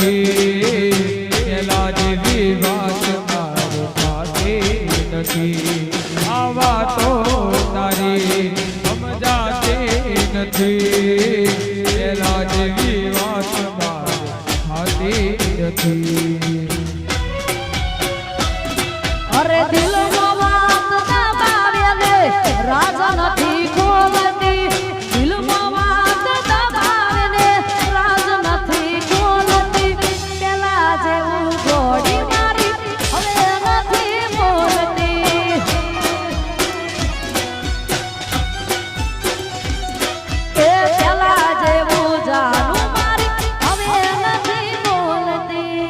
નથી પેલા જેવી વાત મારી પાસે નથી આ વાતો તારી સમજાતી નથી પેલા જેવી વાત મારી થતી નથી અરે દિલનો વાત દબાવે ને રાજ નથી ખોલતી દિલનો વાત દબાવે ને રાજ નથી ખોલતી પેલા જેવું જોડી મારી હવે નથી બોલતી એ પેલા જેવું જાણું મારી હવે નથી બોલતી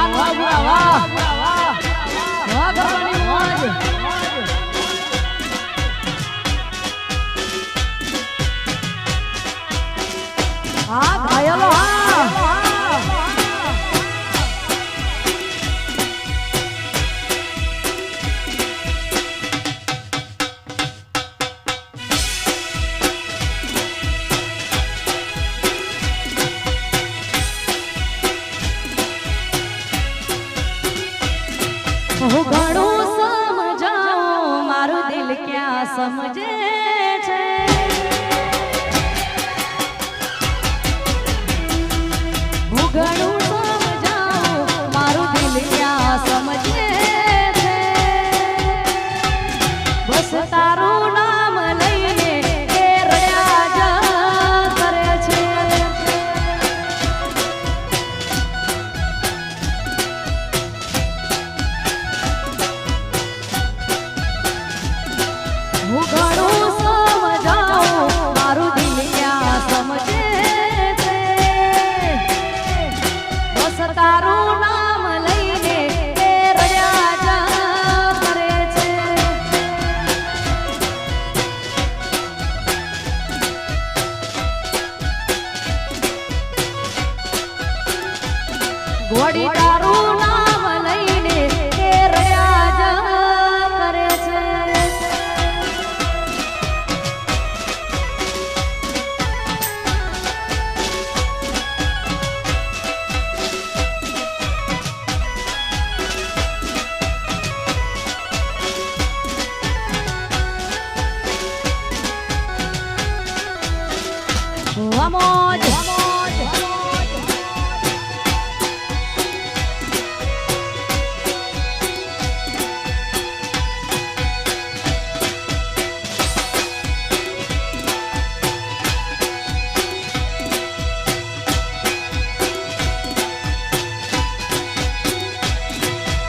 વાહ વાહ વાહ ગરબાની મોજ હા ઘાયલો હા હું ઘણું સમજાવું મારું દિલ ક્યાં સમજે છે હું ઘણું સમજાવું મારું દિલ ક્યાં સમજે છે બસ તારું નામ લઈને એ રડ્યા જ કરે છે હું ઘણું સમજાવું મારું દિલ ક્યાં સમજે છે બસ તારું નામ લઈને એ રડ્યા જ કરે છે ઘોડી તારું નામ લઈને એ રડ્યા જ કરે છે Vamos!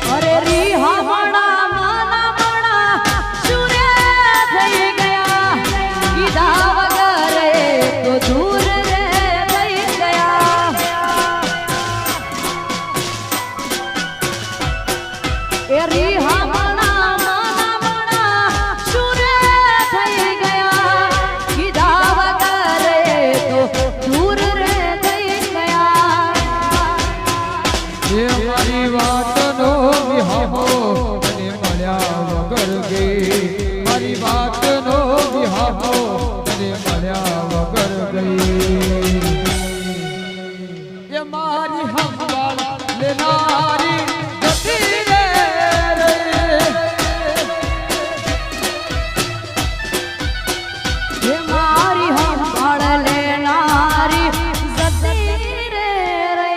અરે રી હમણા માના મણા સુરે થઈ ગયા કીધા વગર તો દૂર રે થઈ ગયા એ રી હમણા માના મણા સુરે થઈ ગયા કીધા વગર તો દૂર રે થઈ ગયા એ મારી વાતનો વિહામો મને મળ્યા વગર ગઈ મારી વાતનો વિહામો મને મળ્યા વગર ગઈ એ મારી હંભાળ લેનારી જતી રે હે મારી હંભાળ લેનારી જતી રે રે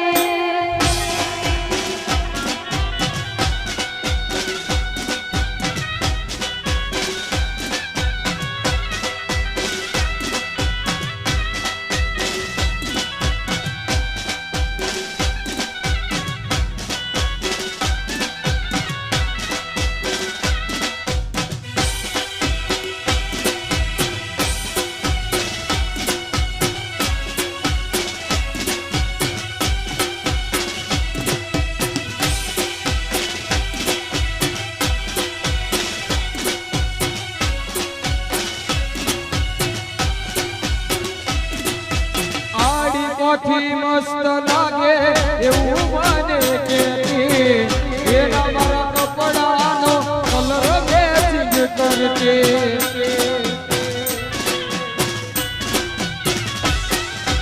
આડી મસ્ત લાગે એવું મને કેતી એના મારા કપડાનો કલર મેચિંગ કરતી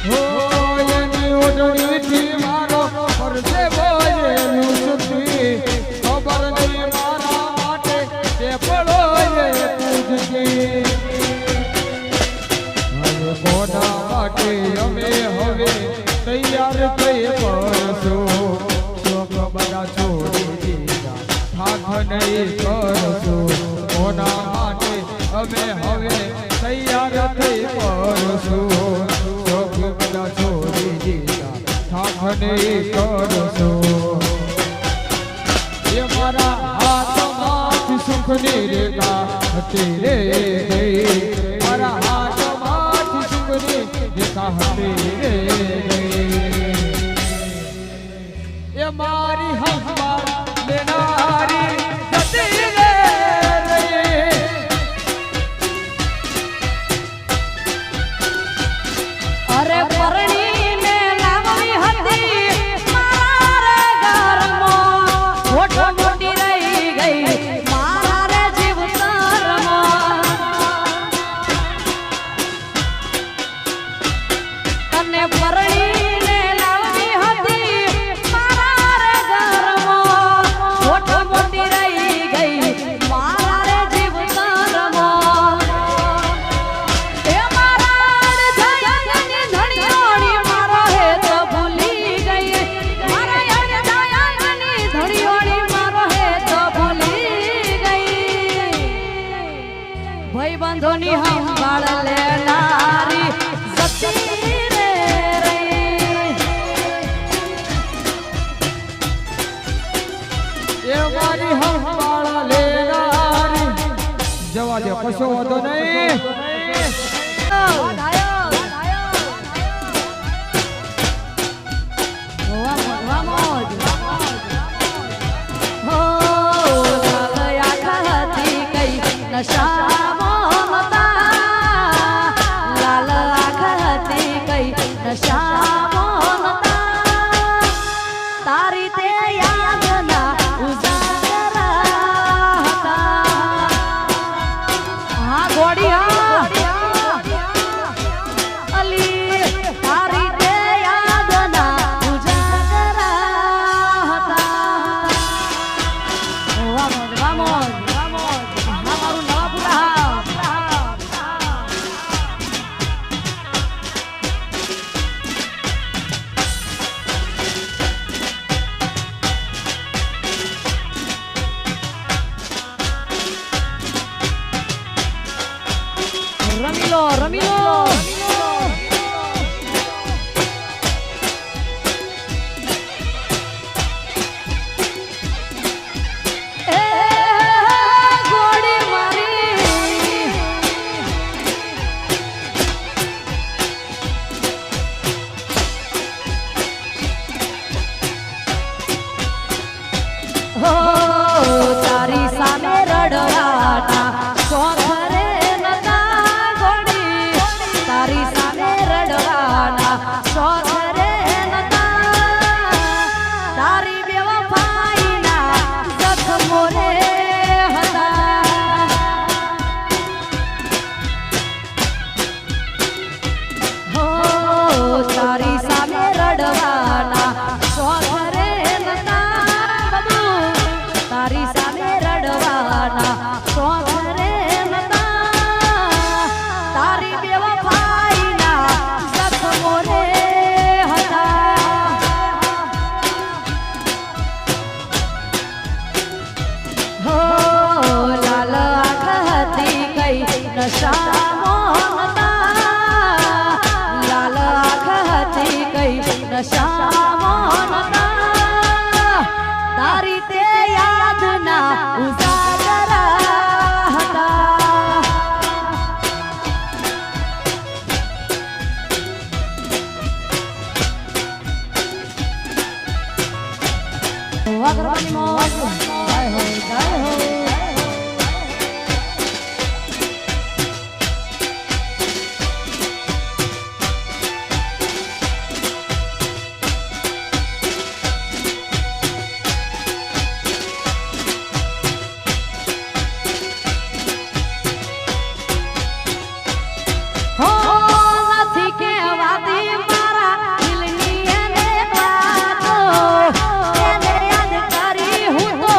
હો એની ઓઢણીથી મારો ફરસે બોલેલું સુતી ખબર નહીં મારા માટે કે પડો એ પૂજતી કોના માટે અમે હવે તૈયાર થઈ પડશું શોખ બધા છોડી દીધા થાક નહીં કરશું કોના માટે અમે હવે તૈયાર થઈ પડશું શોખ બધા છોડી દીધા થાક નહીં કરશું એ મારા હાથમાંથી સુખની રેખા હતી રે મારા હાથમાંથી સુખની રેખા હતી રે એ મારી બંધોની સંભાળ લેનારી જતી રે રહી. એ મારી સંભાળ લેનારી જવા દે કશો વાંધો નહીં. લાલ આંખ હતી કઈ નશા તારી તે યાદના ઉજાગરા હતા. હા ગોડી અલી તારી તે યાદના ઉજાગરા હતા. વામોજ વામોજ હા મારું નવાપુરા રમીલો રમીલો એ ગોડી મારી હો તારી સામે રડવાના શોખ રે નતા ગોડી. તારી સામે રડવાના શોખ રે નતા. તારી બેવફાઈના જખમો રે હતા. હો તારી સામે રડવાના શોખ રે નતા બાબુ. તારી સામે રડવાના શોખ રે નતા. તારી બેવફાઈના જખમો રે હતા. હો લાલ આંખ હતી કઈ નશામાં નતા. લાલ આંખ હતી કઈ નશામાં નતા. તારી તે યાદના ઉજાગરા હતા. વાગરવાની મોજ જય હો જય હો. હો નથી કહેવાતી મારા દિલની એને વાતો. એને યાદ કરી હું તો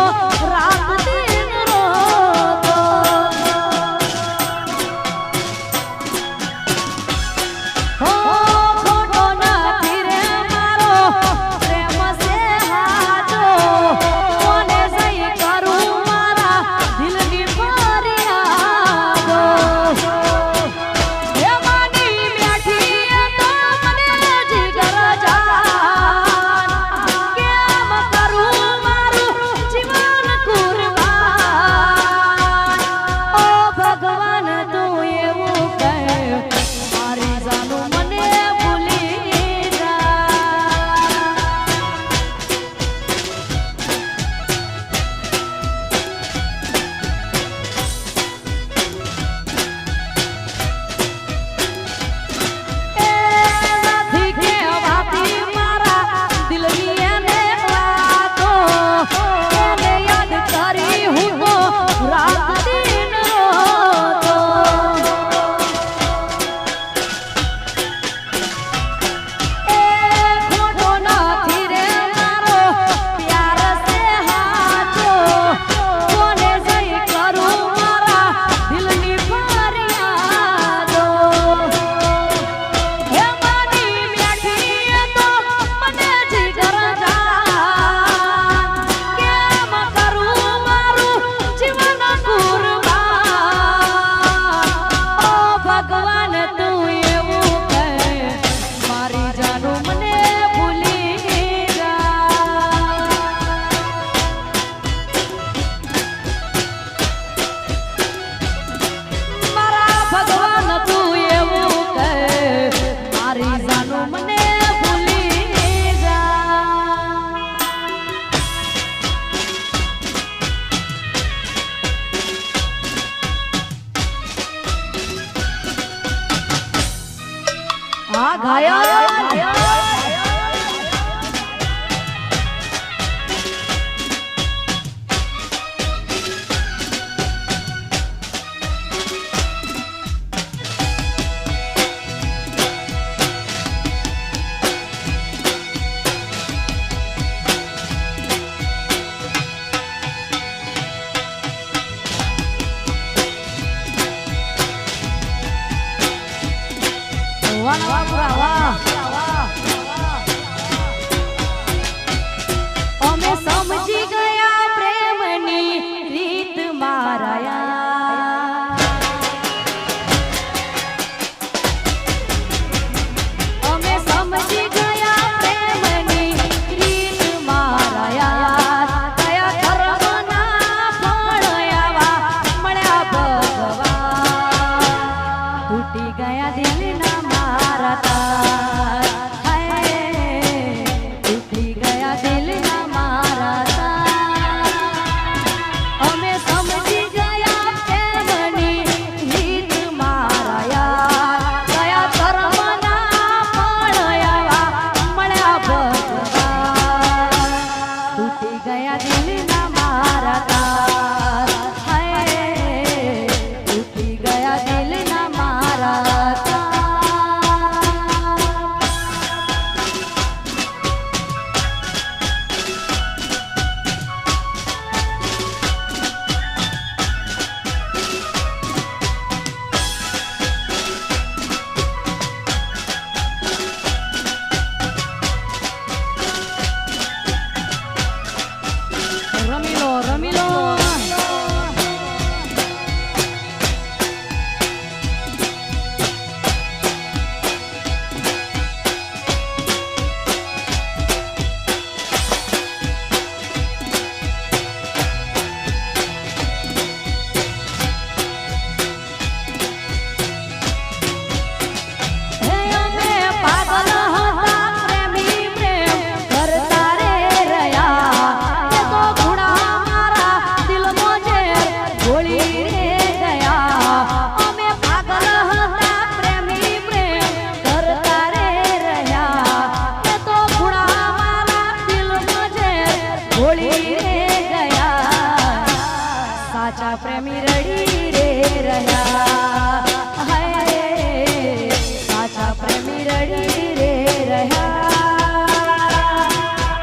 પ્રેમી રડી રે રહ્યા હાય સાચા પ્રેમી રડી રે રહ્યા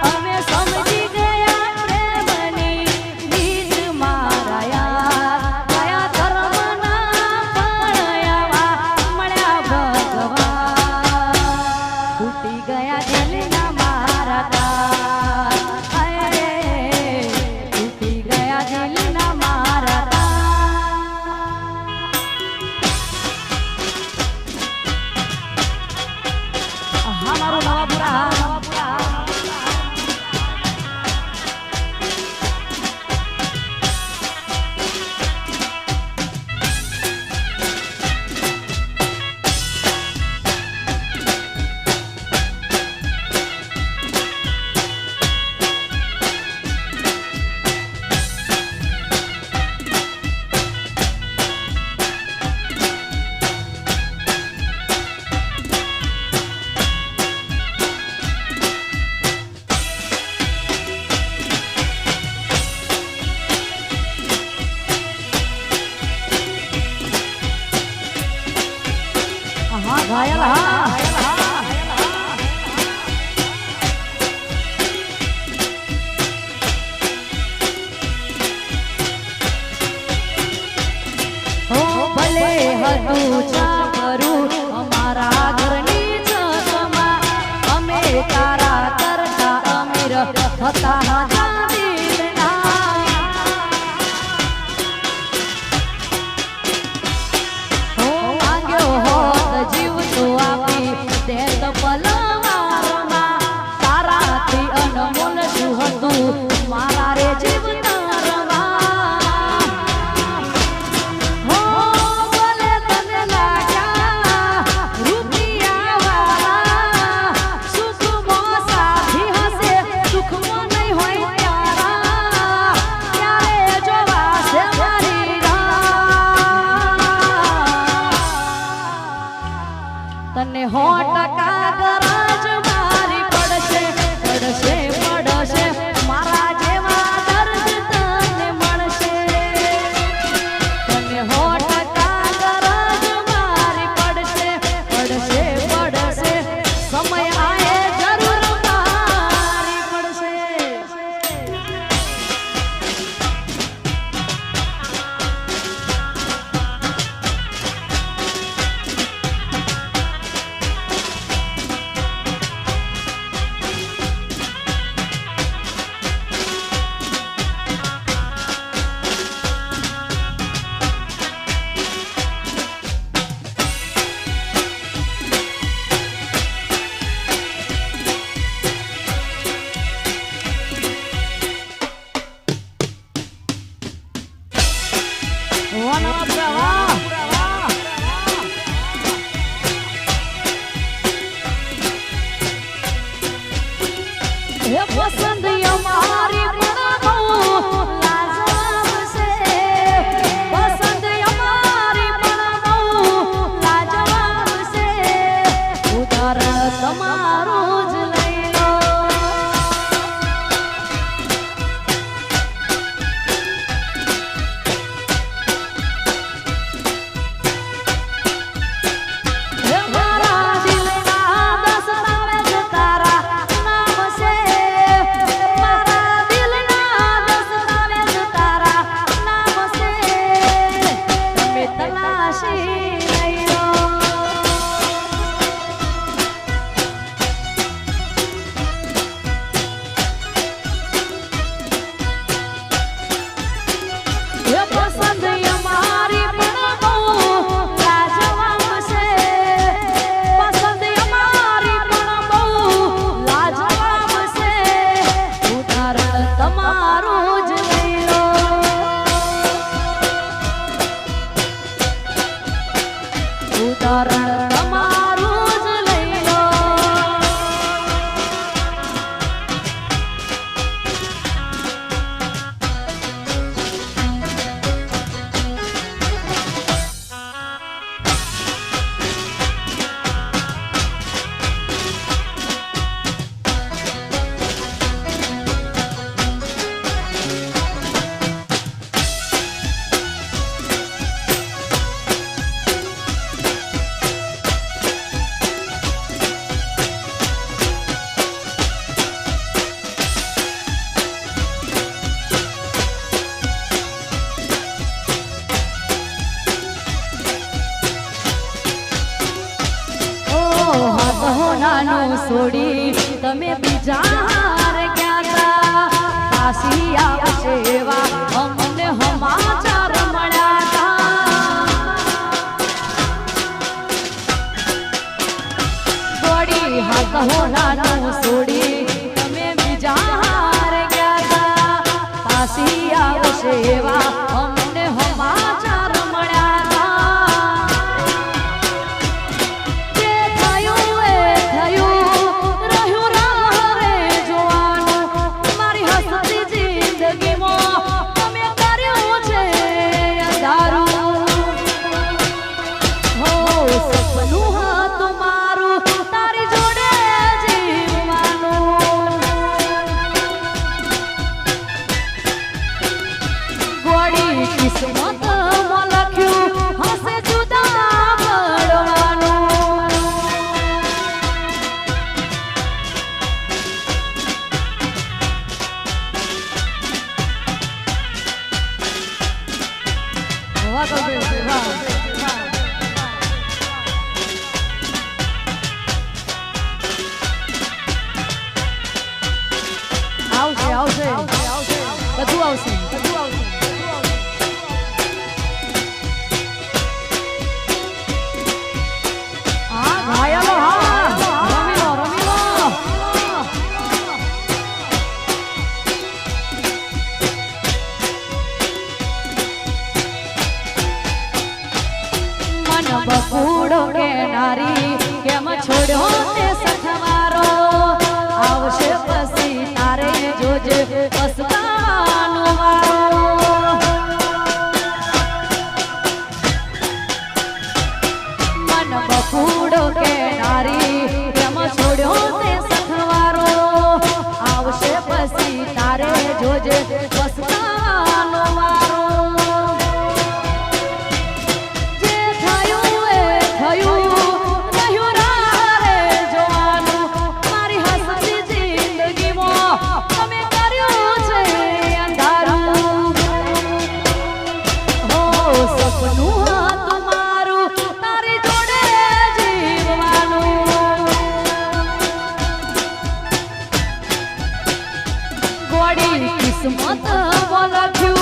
અમે સમજી ગયા પ્રેમની રીત મારા યાર કયા ધર્મના પણયાવા મળ્યા ભગવાન તૂટી ગયા દિલના મારા તાર હાય તૂટી ગયા દિલના મારા હા મારો નવાપુરા હા ઘાયલ હા ભલે હતું ચાકરું અમારા ઘરની છતમાં અમે તારા કરતા અમીર હતા હતા દિલના માંગ્યો હોત જીવ તો આપી દેત પલવારમાં તારાથી અનમોલ શું હતું મારા રે જીવ તને 100% ગરજ મારી પડશે પડશે પડશે મારા જેવા દર્દ તને મળશે તને 100% ગરજ મારી પડશે પડશે પડશે સમય આયે જરૂર મારી પડશે હે પસંદ અમારી પણ બહુ લાજવાબ છે પસંદ અમારી પણ બહુ લાજવાબ છે ઉધાર તમારું જ લઈ લો હે મારા દિલના દસ્તાવેજ તારા નામ છે જોવાનું છોડી તમે બીજા હાર ગયા તા કાશી આવશે એવા અમને સમાચાર મળ્યા તા ગોડી હાથ હોનાનું છોડી તમે બીજા હાર ગયા તા કાશી આવશે એવા અમને સમાચાર મળ્યા કિસ્મત માં લખ્યું હશે જુદા પડવાનું વાહ કલ્પેશ વાહ આવશે આવશે બધું આવશે બધું આવશે બકુડો કે નારી કેમ છોડ્યો તે સખવારો આવશે પછી તારે જોજે પસ્તાવાનો વારો મન બકુડો કે નારી કેમ છોડ્યો તે સખવારો આવશે પછી તારે જોજે પસ્તાવાનો વારો કિસ્મત લખ્યું